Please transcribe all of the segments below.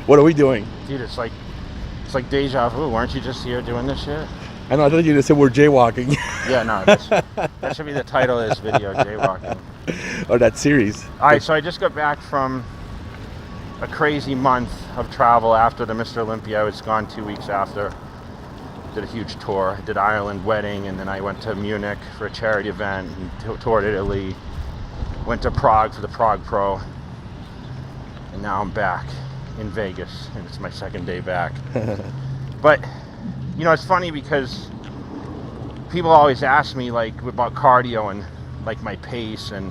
What are we doing? Dude, it's like deja vu. Weren't you just here doing this shit? I know, I thought you just said we're jaywalking. Yeah, no, that should be the title of this video, Jaywalking. Or that series. All right, so I just got back from a crazy month of travel after the Mr. Olympia. I was gone 2 weeks after. Did a huge tour. I did Ireland wedding, and then I went to Munich for a charity event and toured Italy. Went to Prague for the Prague Pro. And now I'm back in Vegas, and it's my second day back. But, you know, it's funny because people always ask me, like, about cardio and, like, my pace and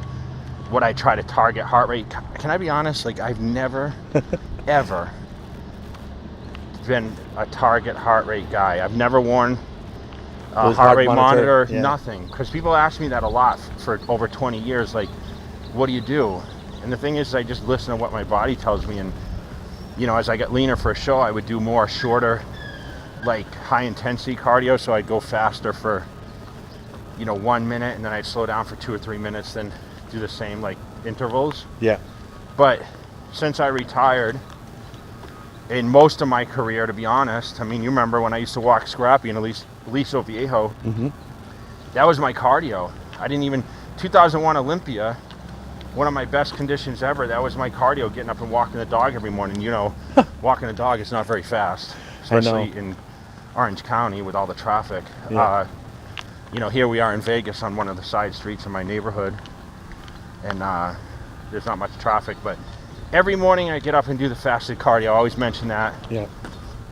what I try to target heart rate. Can I be honest? Like, I've never, ever been a target heart rate guy. I've never worn a heart rate monitor, yeah. Nothing. Because people ask me that a lot for over 20 years, like, what do you do? And the thing is, I just listen to what my body tells me. And, you know, as I got leaner for a show, I would do more shorter, like, high-intensity cardio. So I'd go faster for, you know, 1 minute, and then I'd slow down for 2 or 3 minutes, then do the same, like, intervals. Yeah. But since I retired, in most of my career, to be honest, I mean, you remember when I used to walk Scrappy in Aliso Viejo, that was my cardio. I didn't even, 2001 Olympia, one of my best conditions ever, that was my cardio, getting up and walking the dog every morning. You know, walking the dog is not very fast, especially in Orange County with all the traffic. Yeah. You know, here we are in Vegas on one of the side streets in my neighborhood, and there's not much traffic, but every morning I get up and do the fasted cardio. I always mention that. Yeah.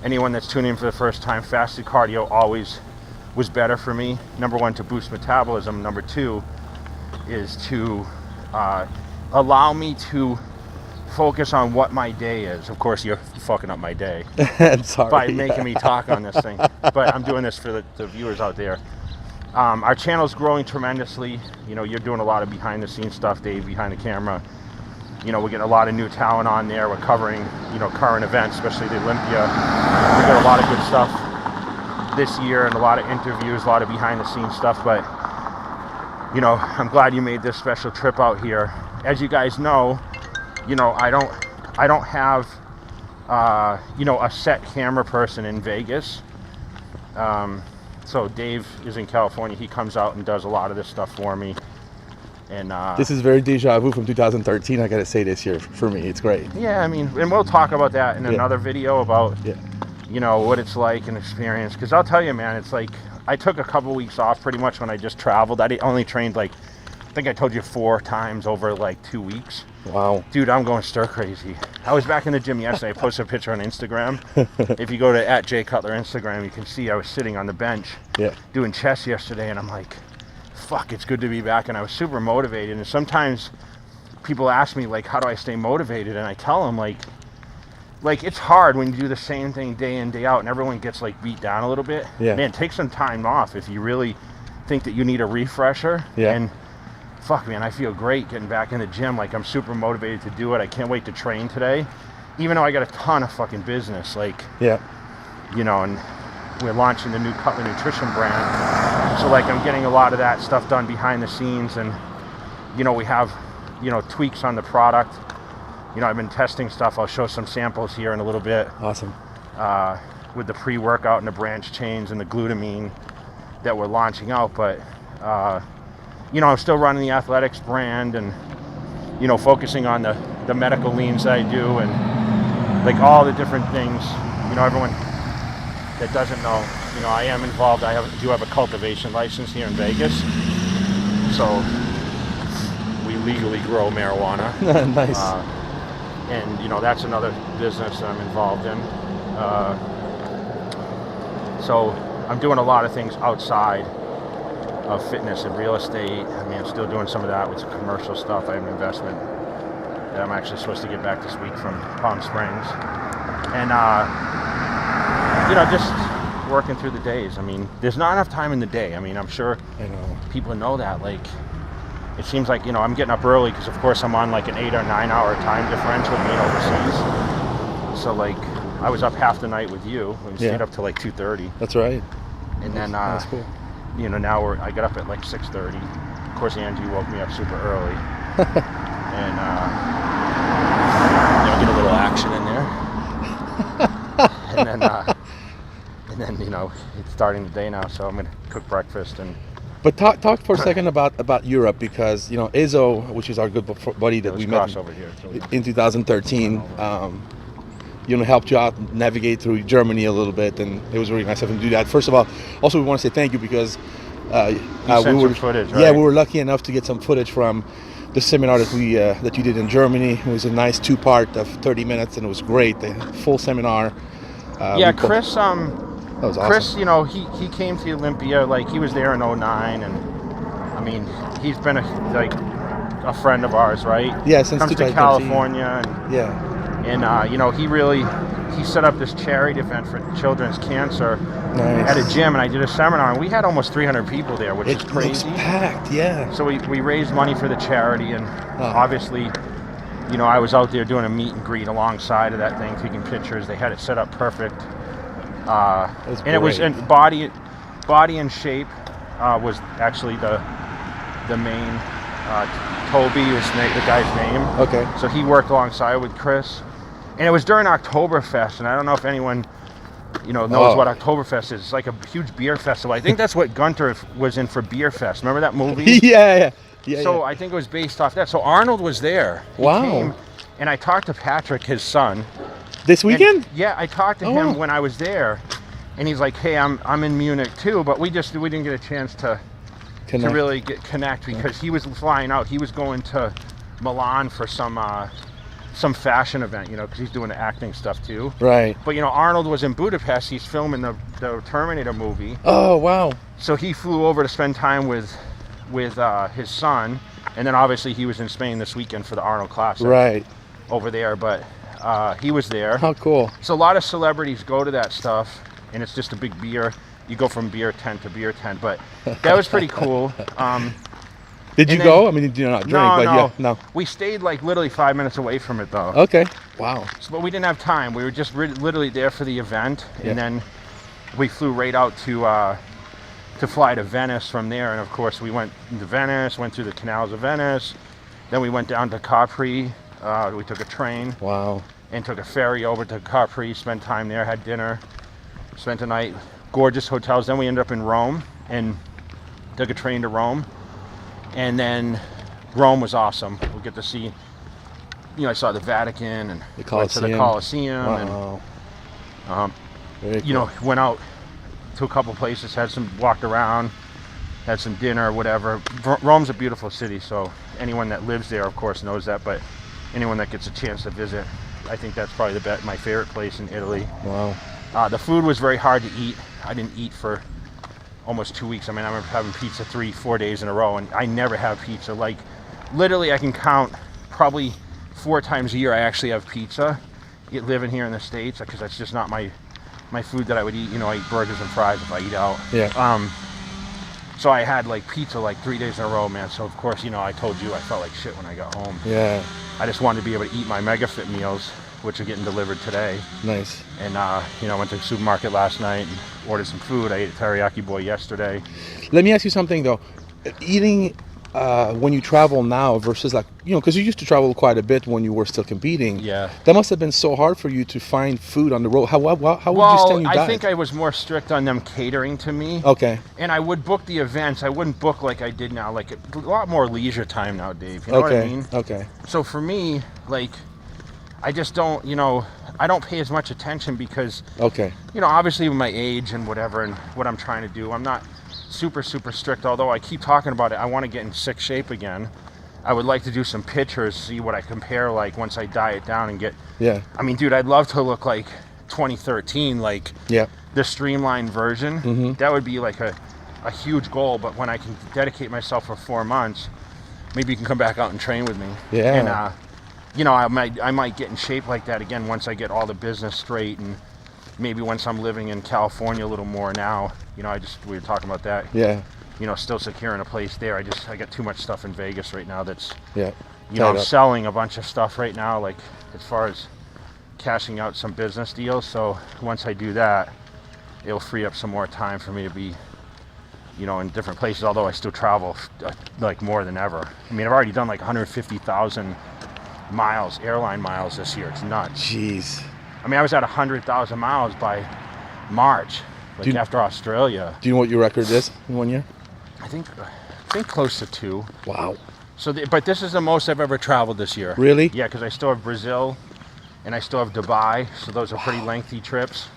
Anyone that's tuning in for the first time, fasted cardio always was better for me. Number one, to boost metabolism. Number two is to allow me to focus on what my day is. Of course, you're fucking up my day Sorry. by making me talk on this thing. But I'm doing this for the viewers out there. Our channel's growing tremendously. You know, you're doing a lot of behind-the-scenes stuff, Dave, behind the camera. You know, we're getting a lot of new talent on there. We're covering, you know, current events, especially the Olympia. We got a lot of good stuff this year and a lot of interviews, a lot of behind-the-scenes stuff. But, you know, I'm glad you made this special trip out here. As you guys know, you know, I don't have, you know, a set camera person in Vegas. So Dave is in California. He comes out and does a lot of this stuff for me. And this is very deja vu from 2013. I gotta say this year for me, it's great. Yeah, I mean, and we'll talk about that in another video about, you know, what it's like and experience. Because I'll tell you, man, it's like I took a couple weeks off pretty much when I just traveled. I only trained like, I think I told you 4 times over like 2 weeks. Wow. Dude, I'm going stir crazy. I was back in the gym yesterday. I posted a picture on Instagram. If you go to @JCutler Instagram, you can see I was sitting on the bench doing chest yesterday, and I'm like, fuck, it's good to be back. And I was super motivated. And sometimes people ask me, like, how do I stay motivated? And I tell them, like it's hard when you do the same thing day in, day out, and everyone gets like beat down a little bit. Man, take some time off if you really think that you need a refresher. And fuck, man, I feel great getting back in the gym. Like, I'm super motivated to do it. I can't wait to train today, even though I got a ton of fucking business. Like, you know, and we're launching the new Cutler nutrition brand. So, like, I'm getting a lot of that stuff done behind the scenes. And, you know, we have, you know, tweaks on the product. You know, I've been testing stuff. I'll show some samples here in a little bit. Awesome. With the pre-workout and the branch chains and the glutamine that we're launching out. But, you know, I'm still running the athletics brand and, you know, focusing on the medical leans that I do and, like, all the different things. You know, everyone that doesn't know, you know, I am involved. I do have a cultivation license here in Vegas. So we legally grow marijuana. Nice. And, you know, that's another business that I'm involved in. So I'm doing a lot of things outside of fitness and real estate. I mean, I'm still doing some of that with some commercial stuff. I have an investment that I'm actually supposed to get back this week from Palm Springs. And, you know, just working through the days. I mean, there's not enough time in the day. I mean, I'm sure people know that. Like, it seems like, you know, I'm getting up early because, of course, I'm on like an 8 or 9 hour time differential being overseas. So, like, I was up half the night with you. We stayed up till like 2:30. That's right. And then, that's cool. You know, now I got up at like 6:30. Of course, Angie woke me up super early. And, you know, get a little action in there. And then it's starting the day now, so I'm gonna cook breakfast and. But talk for a second about Europe, because Izzo, which is our good buddy that we met over here, in 2013, helped you out navigate through Germany a little bit, and it was really nice of him to do that. First of all, also we want to say thank you, because we were footage, right? Yeah, we were lucky enough to get some footage from the seminar that you did in Germany. It was a nice 2-part of 30 minutes, and it was great. The full seminar. Chris. That was awesome. Chris, he came to Olympia, like he was there in 2009, and I mean he's been a friend of ours, right? Yeah, since comes to 2013. California, and he set up this charity event for children's cancer at a gym, and I did a seminar, and we had almost 300 people there, which is crazy. It's packed, yeah. So we raised money for the charity, and obviously, I was out there doing a meet and greet alongside of that thing, taking pictures. They had it set up perfect. And it was body and shape was actually the main. Toby was the guy's name. Okay. So he worked alongside with Chris, and it was during Oktoberfest. And I don't know if anyone knows what Oktoberfest is. It's like a huge beer festival. I think that's what Gunter was in for Beer Fest. Remember that movie? Yeah. So I think it was based off that. So Arnold was there. He came, and I talked to Patrick, his son. This weekend? I talked to him when I was there, and he's like, "Hey, I'm in Munich too," but we didn't get a chance to really connect because he was flying out. He was going to Milan for some fashion event, because he's doing the acting stuff too. Right. But Arnold was in Budapest. He's filming the Terminator movie. Oh wow! So he flew over to spend time with his son, and then obviously he was in Spain this weekend for the Arnold Classic. Right. Over there, but. He was there. How cool. So a lot of celebrities go to that stuff, and it's just a big beer. You go from beer tent to beer tent, but that was pretty cool. Did you go? I mean, did you not drink? No. We stayed like literally 5 minutes away from it, though. Okay. Wow. But we didn't have time. We were just literally there for the event, and then we flew right out to fly to Venice from there. And of course, we went to Venice, went through the canals of Venice. Then we went down to Capri. We took a train. Wow. And took a ferry over to Capri, spent time there, had dinner, spent a night, gorgeous hotels. Then we ended up in Rome and took a train to Rome. And then Rome was awesome. We get to see, I saw the Vatican and went to the Colosseum. Wow. And, went out to a couple places, walked around, had some dinner, whatever. Rome's a beautiful city, so anyone that lives there, of course, knows that, but anyone that gets a chance to visit, I think that's probably my favorite place in Italy. Wow. The food was very hard to eat. I didn't eat for almost 2 weeks. I mean, I remember having pizza 3-4 days in a row, and I never have pizza. Like, literally, I can count probably 4 times a year I actually have pizza. Living here in the States, because that's just not my food that I would eat. I eat burgers and fries if I eat out. Yeah. So I had like pizza like 3 days in a row, man. So of course, I told you I felt like shit when I got home. Yeah. I just wanted to be able to eat my MegaFit meals, which are getting delivered today. Nice. And I went to the supermarket last night and ordered some food. I ate a teriyaki boy yesterday. Let me ask you something though. Eating when you travel now versus because you used to travel quite a bit when you were still competing. Yeah. That must have been so hard for you to find food on the road. How would you stay on your diet? I think I was more strict on them catering to me. Okay. And I would book the events. I wouldn't book like I did now. Like a lot more leisure time now, Dave. You know what I mean? Okay. So for me, like, I just don't, I don't pay as much attention because, obviously with my age and whatever and what I'm trying to do, I'm not super strict, although I keep talking about it. I want to get in sick shape again. I would like to do some pictures, see what I compare like once I diet down and get. I mean, dude, I'd love to look like 2013, like the streamlined version. Mm-hmm. That would be like a huge goal. But when I can dedicate myself for 4 months, maybe you can come back out and train with me. And I might get in shape like that again once I get all the business straight, and maybe once I'm living in California a little more now. We were talking about that. Yeah. Still securing a place there. I got too much stuff in Vegas right now that's, I'm selling a bunch of stuff right now, like as far as cashing out some business deals. So once I do that, it'll free up some more time for me to be, in different places, although I still travel like more than ever. I mean, I've already done like 150,000 miles, airline miles this year. It's nuts. Jeez. I mean, I was at 100,000 miles by March, like after Australia. Do you know what your record is in 1 year? I think close to 2. Wow. So, but this is the most I've ever traveled this year. Really? Yeah, because I still have Brazil, and I still have Dubai. So those are pretty lengthy trips.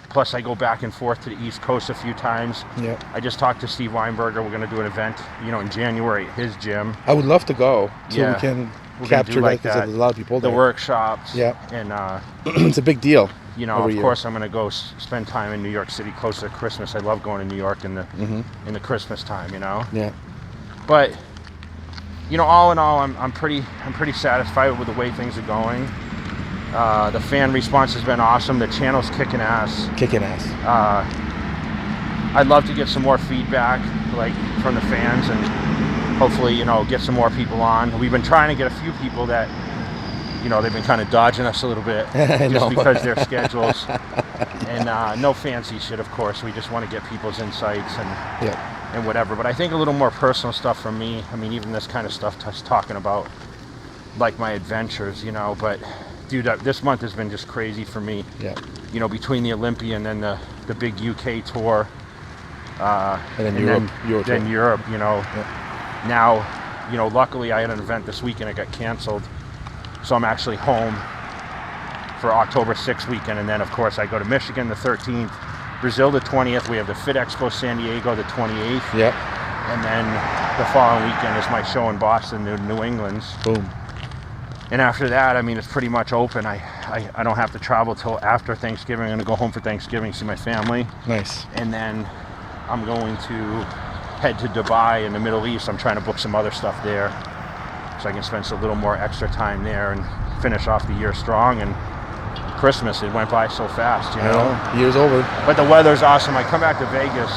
Plus, I go back and forth to the East Coast a few times. Yeah. I just talked to Steve Weinberger. We're going to do an event, in January at his gym. I would love to go so we can capture like that, that. There's a lot of people there. The workshops. Yeah. And it's a big deal. Of course, I'm going to go spend time in New York City close to Christmas. I love going to New York in the Christmas time. Yeah. But all in all, I'm pretty satisfied with the way things are going. The fan response has been awesome. The channel's kicking ass. I'd love to get some more feedback, like from the fans, and hopefully, get some more people on. We've been trying to get a few people that, they've been kind of dodging us a little bit just because their schedules. And no fancy shit, of course. We just want to get people's insights and whatever. But I think a little more personal stuff from me. I mean, even this kind of stuff, talking about like my adventures, But dude, this month has been just crazy for me. Yeah. Between the Olympia and then the big UK tour, and then Europe. Yeah. Now, luckily I had an event this weekend. It got canceled, so I'm actually home for October 6th weekend, and then of course I go to Michigan the 13th, Brazil the 20th. We have the Fit Expo San Diego the 28th. Yep. And then the following weekend is my show in Boston, New England's. Boom. And after that, I mean, it's pretty much open. I don't have to travel till after Thanksgiving. I'm going to go home for Thanksgiving, see my family. Nice. And then I'm going to head to Dubai in the Middle East. I'm trying to book some other stuff there so I can spend a little more extra time there and finish off the year strong. And Christmas, it went by so fast, Year's over. But the weather's awesome. I come back to Vegas,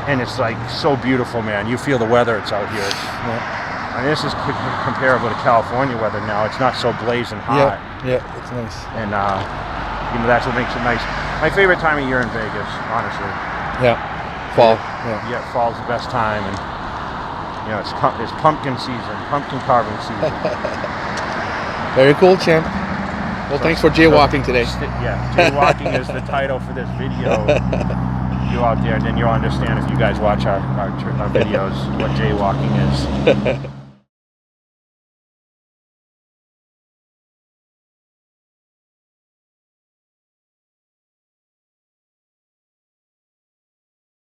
and it's like so beautiful, man. You feel the weather it's out here. And this is comparable to California weather now. It's not so blazing hot. Yeah, it's nice. And that's what makes it nice. My favorite time of year in Vegas, honestly. Yeah, fall. Yeah, fall's the best time, and it's pumpkin season, pumpkin carving season. Very cool, champ. Well, thanks for jaywalking today. Jaywalking is the title for this video. You out there, and then you'll understand if you guys watch our videos what jaywalking is.